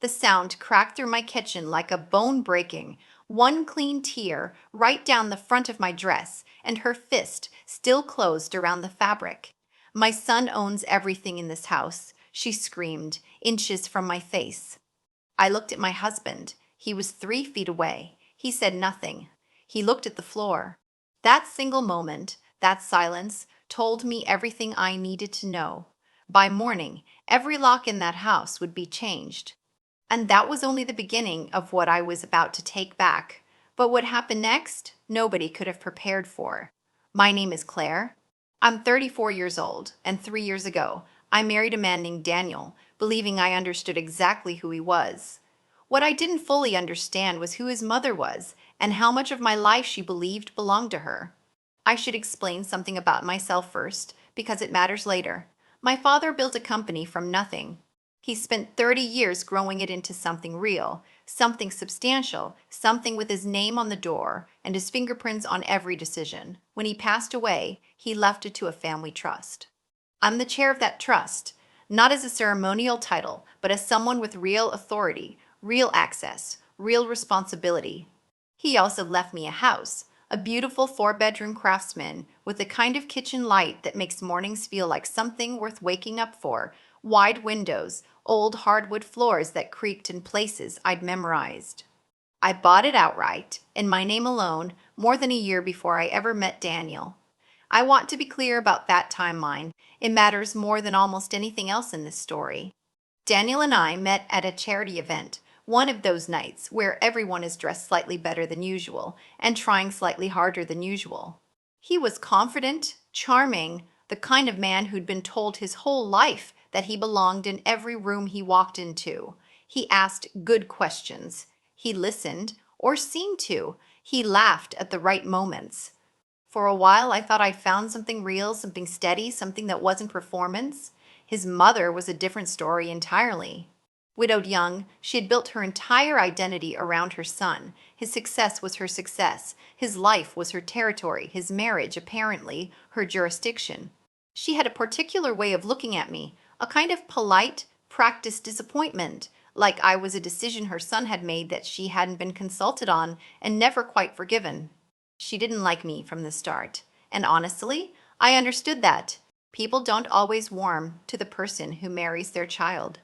The sound cracked through my kitchen like a bone breaking, one clean tear right down the front of my dress, and her fist still closed around the fabric. My son owns everything in this house, she screamed, inches from my face. I looked at my husband. He was 3 feet away. He said nothing. He looked at the floor. That single moment, that silence, told me everything I needed to know. By morning, every lock in that house would be changed. And that was only the beginning of what I was about to take back. But what happened next, nobody could have prepared for. My name is Claire. I'm 34 years old, and 3 years ago, I married a man named Daniel, believing I understood exactly who he was. What I didn't fully understand was who his mother was and how much of my life she believed belonged to her. I should explain something about myself first, because it matters later. My father built a company from nothing. He spent 30 years growing it into something real, something substantial, something with his name on the door and his fingerprints on every decision. When he passed away, he left it to a family trust. I'm the chair of that trust, not as a ceremonial title, but as someone with real authority, real access, real responsibility. He also left me a house, a beautiful 4-bedroom craftsman with the kind of kitchen light that makes mornings feel like something worth waking up for, wide windows, old hardwood floors that creaked in places I'd memorized. I bought it outright, in my name alone, more than a year before I ever met Daniel. I want to be clear about that timeline. It matters more than almost anything else in this story. Daniel and I met at a charity event, one of those nights where everyone is dressed slightly better than usual and trying slightly harder than usual. He was confident, charming, the kind of man who'd been told his whole life that he belonged in every room he walked into. He asked good questions. He listened, or seemed to. He laughed at the right moments. For a while, I thought I'd found something real, something steady, something that wasn't performance. His mother was a different story entirely. Widowed young, she had built her entire identity around her son. His success was her success. His life was her territory. His marriage, apparently, her jurisdiction. She had a particular way of looking at me, a kind of polite, practiced disappointment, like I was a decision her son had made that she hadn't been consulted on and never quite forgiven. She didn't like me from the start. And honestly, I understood that. People don't always warm to the person who marries their child.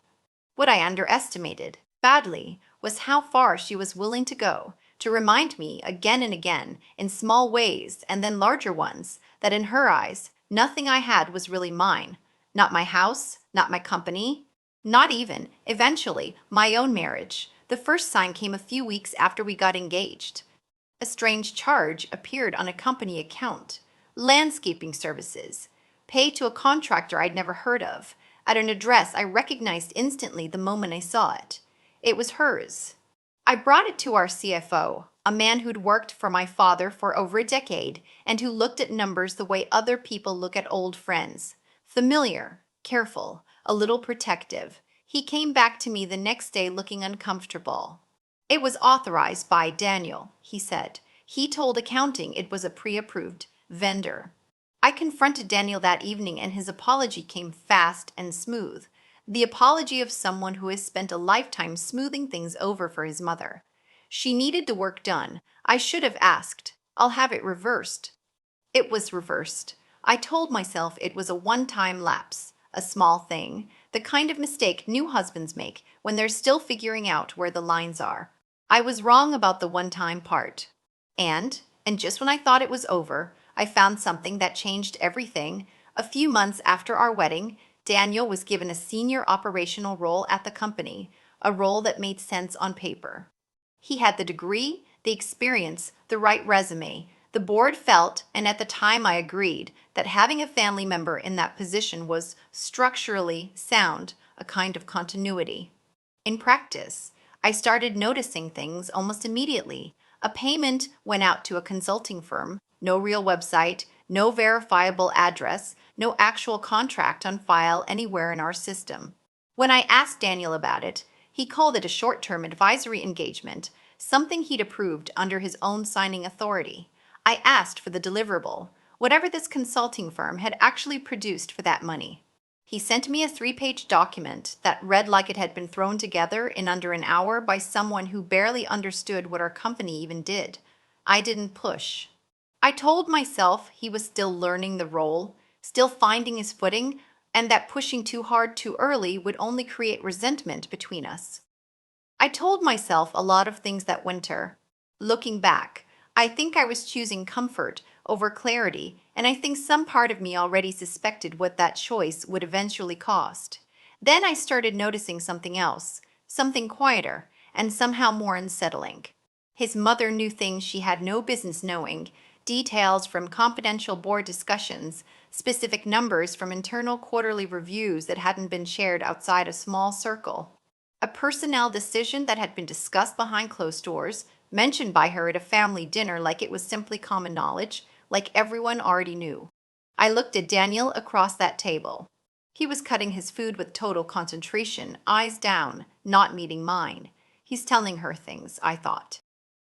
What I underestimated, badly, was how far she was willing to go to remind me again and again, in small ways and then larger ones, that in her eyes, nothing I had was really mine. Not my house, not my company, not even, eventually, my own marriage. The first sign came a few weeks after we got engaged. A strange charge appeared on a company account. Landscaping services. Pay to a contractor I'd never heard of, at an address I recognized instantly the moment I saw it. It was hers. I brought it to our CFO, a man who'd worked for my father for over a decade and who looked at numbers the way other people look at old friends. Familiar, careful, a little protective. He came back to me the next day looking uncomfortable. It was authorized by Daniel, he said. He told accounting it was a pre-approved vendor. I confronted Daniel that evening and his apology came fast and smooth. The apology of someone who has spent a lifetime smoothing things over for his mother. She needed the work done. I should have asked. I'll have it reversed. It was reversed. I told myself it was a one-time lapse, a small thing, the kind of mistake new husbands make when they're still figuring out where the lines are. I was wrong about the one-time part. And just when I thought it was over, I found something that changed everything. A few months after our wedding, Daniel was given a senior operational role at the company, a role that made sense on paper. He had the degree, the experience, the right resume. The board felt, and at the time I agreed, that having a family member in that position was structurally sound, a kind of continuity. In practice, I started noticing things almost immediately. A payment went out to a consulting firm, no real website, no verifiable address, no actual contract on file anywhere in our system. When I asked Daniel about it, he called it a short-term advisory engagement, something he'd approved under his own signing authority. I asked for the deliverable, whatever this consulting firm had actually produced for that money. He sent me a 3-page document that read like it had been thrown together in under an hour by someone who barely understood what our company even did. I didn't push. I told myself he was still learning the role, still finding his footing, and that pushing too hard too early would only create resentment between us. I told myself a lot of things that winter. Looking back, I think I was choosing comfort over clarity, and I think some part of me already suspected what that choice would eventually cost. Then I started noticing something else, something quieter, and somehow more unsettling. His mother knew things she had no business knowing, details from confidential board discussions, specific numbers from internal quarterly reviews that hadn't been shared outside a small circle. A personnel decision that had been discussed behind closed doors, mentioned by her at a family dinner like it was simply common knowledge, like everyone already knew. I looked at Daniel across that table. He was cutting his food with total concentration, eyes down, not meeting mine. He's telling her things, I thought.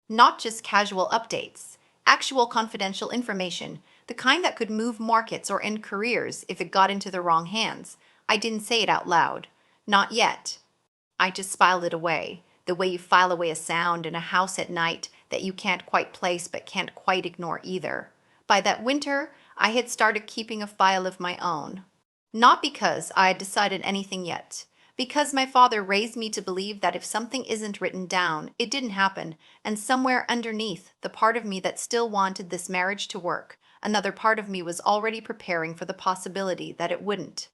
Not just casual updates, actual confidential information, the kind that could move markets or end careers if it got into the wrong hands. I didn't say it out loud. Not yet. I just filed it away, the way you file away a sound in a house at night that you can't quite place but can't quite ignore either. By that winter, I had started keeping a file of my own. Not because I had decided anything yet, because my father raised me to believe that if something isn't written down, it didn't happen, and somewhere underneath, the part of me that still wanted this marriage to work, another part of me was already preparing for the possibility that it wouldn't.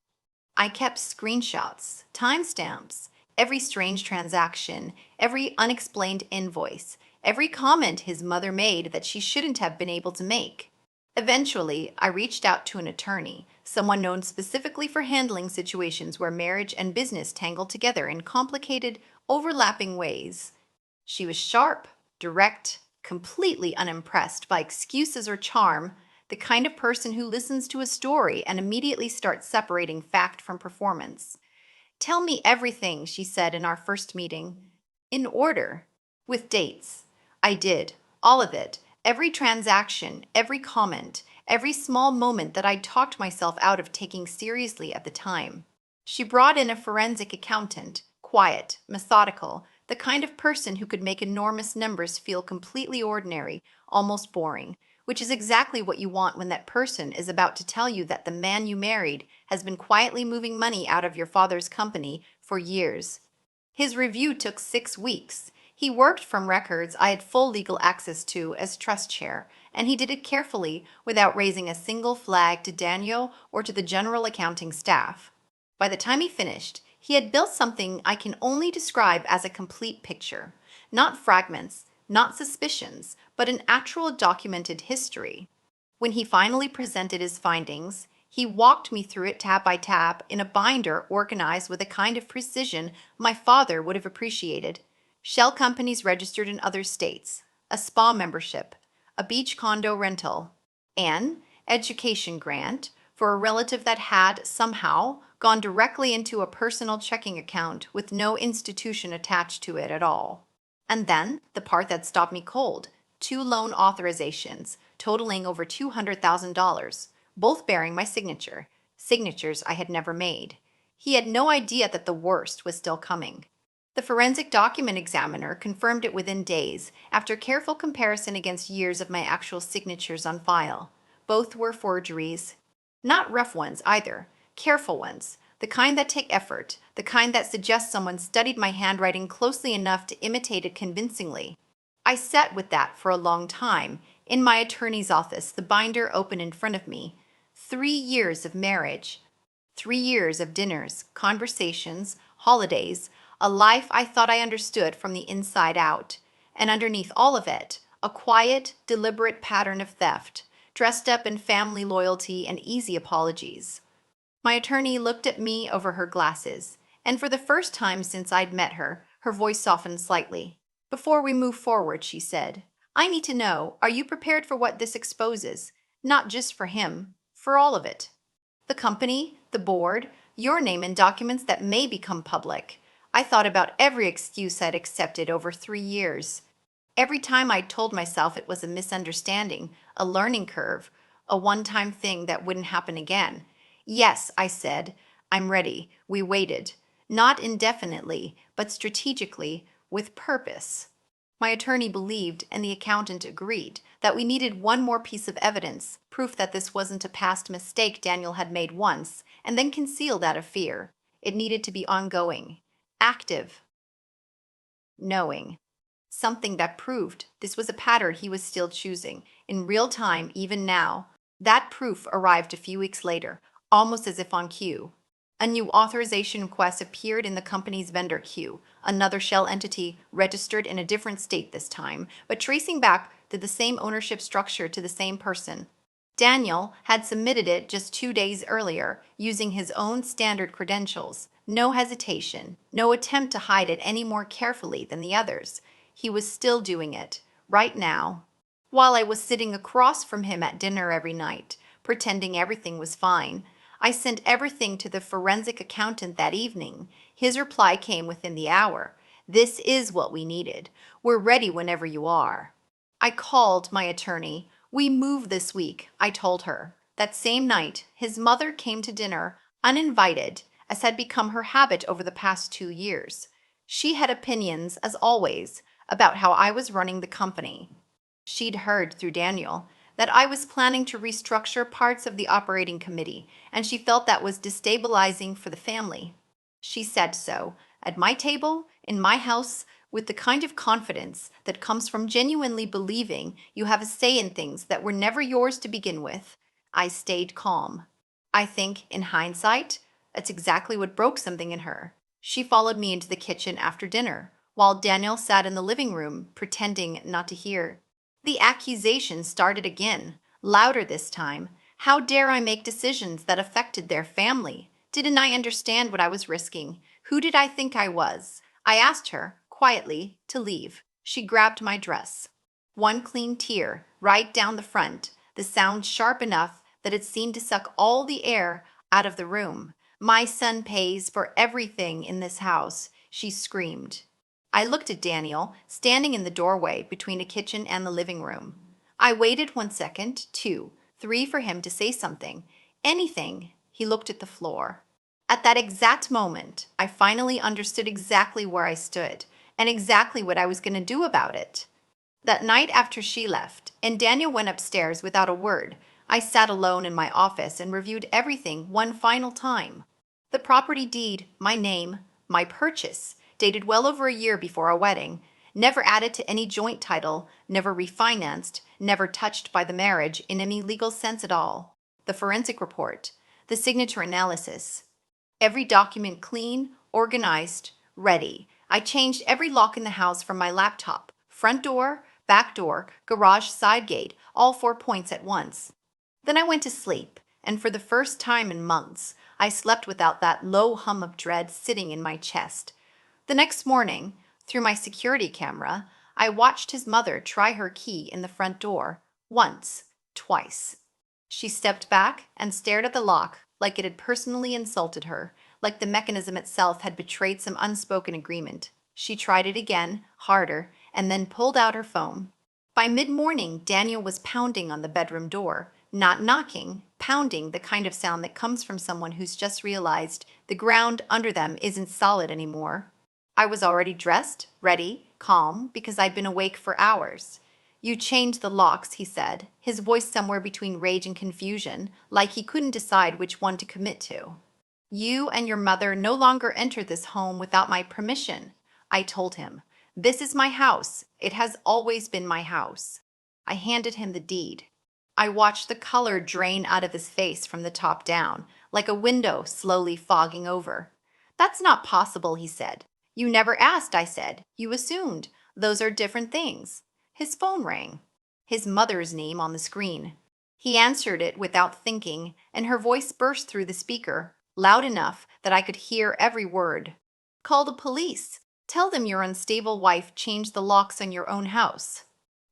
I kept screenshots, timestamps, every strange transaction, every unexplained invoice, every comment his mother made that she shouldn't have been able to make. Eventually, I reached out to an attorney, someone known specifically for handling situations where marriage and business tangled together in complicated, overlapping ways. She was sharp, direct, completely unimpressed by excuses or charm, the kind of person who listens to a story and immediately starts separating fact from performance. Tell me everything, she said in our first meeting. In order. With dates. I did. All of it. Every transaction, every comment, every small moment that I'd talked myself out of taking seriously at the time. She brought in a forensic accountant, quiet, methodical, the kind of person who could make enormous numbers feel completely ordinary, almost boring, which is exactly what you want when that person is about to tell you that the man you married has been quietly moving money out of your father's company for years. His review took 6 weeks. He worked from records I had full legal access to as trust chair, and he did it carefully without raising a single flag to Daniel or to the general accounting staff. By the time he finished, he had built something I can only describe as a complete picture. Not fragments, not suspicions, but an actual documented history. When he finally presented his findings, he walked me through it tab by tab in a binder organized with a kind of precision my father would have appreciated. Shell companies registered in other states, a spa membership, a beach condo rental, an education grant for a relative that had, somehow, gone directly into a personal checking account with no institution attached to it at all. And then, the part that stopped me cold, 2 loan authorizations, totaling over $200,000, both bearing my signature, signatures I had never made. He had no idea that the worst was still coming. The forensic document examiner confirmed it within days, after careful comparison against years of my actual signatures on file. Both were forgeries. Not rough ones either, careful ones, the kind that take effort, the kind that suggest someone studied my handwriting closely enough to imitate it convincingly. I sat with that for a long time, in my attorney's office, the binder open in front of me. 3 years of marriage, 3 years of dinners, conversations, holidays, a life I thought I understood from the inside out. And underneath all of it, a quiet, deliberate pattern of theft, dressed up in family loyalty and easy apologies. My attorney looked at me over her glasses, and for the first time since I'd met her, her voice softened slightly. Before we move forward, she said, I need to know, are you prepared for what this exposes? Not just for him, for all of it. The company, the board, your name in documents that may become public. I thought about every excuse I'd accepted over 3 years. Every time I'd told myself it was a misunderstanding, a learning curve, a one-time thing that wouldn't happen again. Yes, I said, I'm ready. We waited. Not indefinitely, but strategically, with purpose. My attorney believed, and the accountant agreed, that we needed one more piece of evidence, proof that this wasn't a past mistake Daniel had made once, and then concealed out of fear. It needed to be ongoing, active, knowing. Something that proved this was a pattern he was still choosing, in real time, even now. That proof arrived a few weeks later, almost as if on cue. A new authorization request appeared in the company's vendor queue, another shell entity registered in a different state this time, but tracing back to the same ownership structure to the same person. Daniel had submitted it just 2 days earlier, using his own standard credentials. No hesitation, no attempt to hide it any more carefully than the others. He was still doing it, right now, while I was sitting across from him at dinner every night, pretending everything was fine. I sent everything to the forensic accountant that evening. His reply came within the hour. This is what we needed. We're ready whenever you are. I called my attorney. We move this week, I told her. That same night, his mother came to dinner, uninvited, as had become her habit over the past 2 years. She had opinions, as always, about how I was running the company. She'd heard through Daniel that I was planning to restructure parts of the operating committee, and she felt that was destabilizing for the family. She said so, at my table, in my house, with the kind of confidence that comes from genuinely believing you have a say in things that were never yours to begin with. I stayed calm. I think, in hindsight, that's exactly what broke something in her. She followed me into the kitchen after dinner, while Daniel sat in the living room, pretending not to hear. The accusation started again, louder this time. How dare I make decisions that affected their family? Didn't I understand what I was risking? Who did I think I was? I asked her, quietly, to leave. She grabbed my dress. One clean tear, right down the front, the sound sharp enough that it seemed to suck all the air out of the room. My son pays for everything in this house, she screamed. I looked at Daniel, standing in the doorway between the kitchen and the living room. I waited 1 second, 2, 3 for him to say something. Anything. He looked at the floor. At that exact moment, I finally understood exactly where I stood and exactly what I was going to do about it. That night after she left, and Daniel went upstairs without a word, I sat alone in my office and reviewed everything one final time. The property deed, my name, my purchase, dated well over a year before our wedding, never added to any joint title, never refinanced, never touched by the marriage in any legal sense at all. The forensic report, the signature analysis, every document clean, organized, ready. I changed every lock in the house from my laptop, front door, back door, garage side gate, all 4 points at once. Then I went to sleep, and for the first time in months, I slept without that low hum of dread sitting in my chest. The next morning, through my security camera, I watched his mother try her key in the front door, once, twice. She stepped back and stared at the lock like it had personally insulted her, like the mechanism itself had betrayed some unspoken agreement. She tried it again, harder, and then pulled out her phone. By mid-morning, Daniel was pounding on the bedroom door, not knocking, pounding, the kind of sound that comes from someone who's just realized the ground under them isn't solid anymore. I was already dressed, ready, calm, because I'd been awake for hours. You changed the locks, he said, his voice somewhere between rage and confusion, like he couldn't decide which one to commit to. You and your mother no longer enter this home without my permission, I told him. This is my house. It has always been my house. I handed him the deed. I watched the color drain out of his face from the top down, like a window slowly fogging over. That's not possible, he said. You never asked, I said. You assumed. Those are different things. His phone rang. His mother's name on the screen. He answered it without thinking, and her voice burst through the speaker, loud enough that I could hear every word. Call the police. Tell them your unstable wife changed the locks on your own house.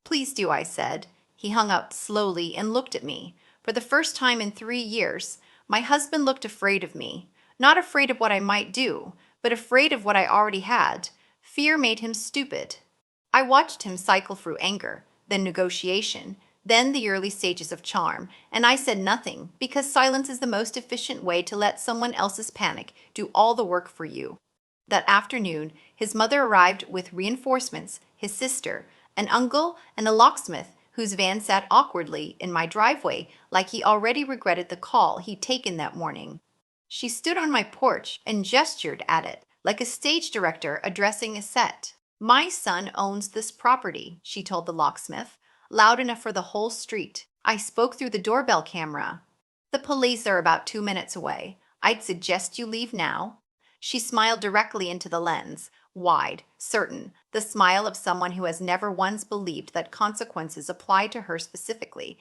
Please do, I said. He hung up slowly and looked at me. For the first time in 3 years, my husband looked afraid of me. Not afraid of what I might do, but afraid of what I already had. Fear made him stupid. I watched him cycle through anger, then negotiation, then the early stages of charm, and I said nothing because silence is the most efficient way to let someone else's panic do all the work for you. That afternoon, his mother arrived with reinforcements, his sister, an uncle, and a locksmith whose van sat awkwardly in my driveway like he already regretted the call he'd taken that morning. She stood on my porch and gestured at it like a stage director addressing a set. My son owns this property, she told the locksmith, loud enough for the whole street. I spoke through the doorbell camera. The police are about 2 minutes away. I'd suggest you leave now. She smiled directly into the lens, wide, certain, the smile of someone who has never once believed that consequences apply to her specifically.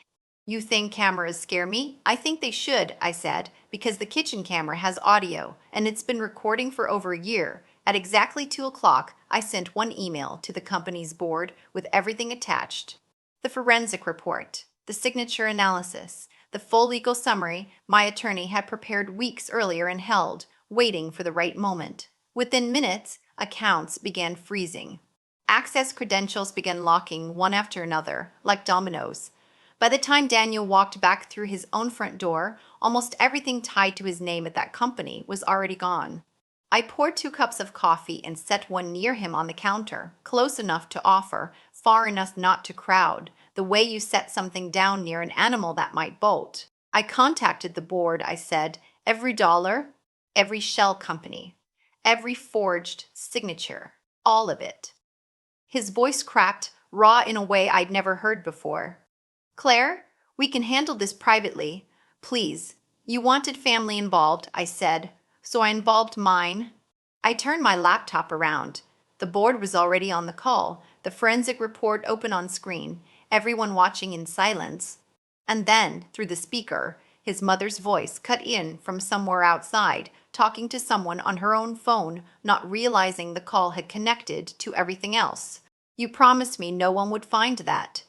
You think cameras scare me? I think they should, I said, because the kitchen camera has audio, and it's been recording for over a year. At exactly 2 o'clock, I sent one email to the company's board with everything attached. The forensic report, the signature analysis, the full legal summary my attorney had prepared weeks earlier and held, waiting for the right moment. Within minutes, accounts began freezing. Access credentials began locking one after another, like dominoes. By the time Daniel walked back through his own front door, almost everything tied to his name at that company was already gone. I poured 2 cups of coffee and set one near him on the counter, close enough to offer, far enough not to crowd, the way you set something down near an animal that might bolt. I contacted the board, I said, every dollar, every shell company, every forged signature, all of it. His voice cracked, raw in a way I'd never heard before. Claire, we can handle this privately. Please. You wanted family involved, I said, so I involved mine. I turned my laptop around. The board was already on the call, the forensic report open on screen, everyone watching in silence. And then, through the speaker, his mother's voice cut in from somewhere outside, talking to someone on her own phone, not realizing the call had connected to everything else. You promised me no one would find that.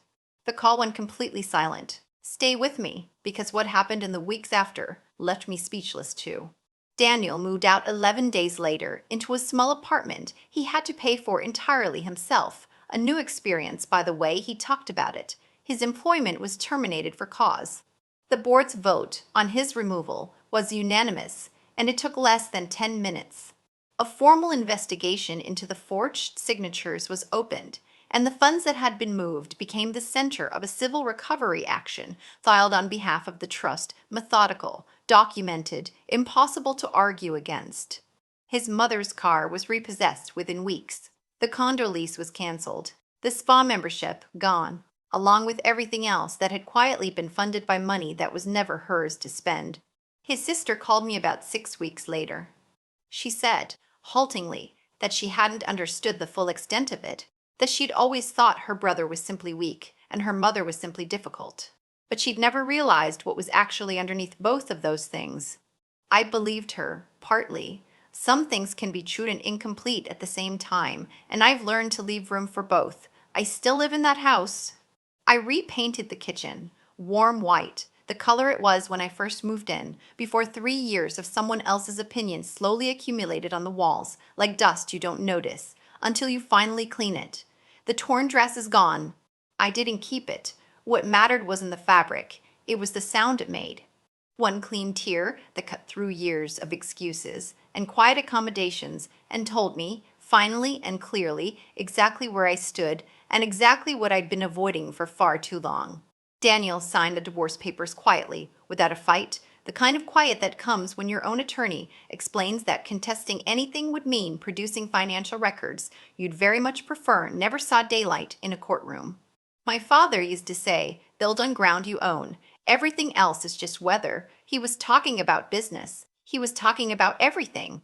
The call went completely silent. Stay with me, because what happened in the weeks after left me speechless too. Daniel moved out 11 days later into a small apartment he had to pay for entirely himself, a new experience by the way he talked about it. His employment was terminated for cause. The board's vote on his removal was unanimous, and it took less than 10 minutes. A formal investigation into the forged signatures was opened, and the funds that had been moved became the center of a civil recovery action filed on behalf of the trust, methodical, documented, impossible to argue against. His mother's car was repossessed within weeks. The condo lease was canceled. The spa membership gone, along with everything else that had quietly been funded by money that was never hers to spend. His sister called me about 6 weeks later. She said, haltingly, that she hadn't understood the full extent of it, that she'd always thought her brother was simply weak and her mother was simply difficult. But she'd never realized what was actually underneath both of those things. I believed her, partly. Some things can be true and incomplete at the same time, and I've learned to leave room for both. I still live in that house. I repainted the kitchen, warm white, the color it was when I first moved in, before 3 years of someone else's opinion slowly accumulated on the walls, like dust you don't notice, until you finally clean it. The torn dress is gone. I didn't keep it. What mattered wasn't the fabric. It was the sound it made. One clean tear that cut through years of excuses and quiet accommodations and told me, finally and clearly, exactly where I stood and exactly what I'd been avoiding for far too long. Daniel signed the divorce papers quietly, without a fight, the kind of quiet that comes when your own attorney explains that contesting anything would mean producing financial records you'd very much prefer never saw daylight in a courtroom. My father used to say, build on ground you own. Everything else is just weather. He was talking about business. He was talking about everything.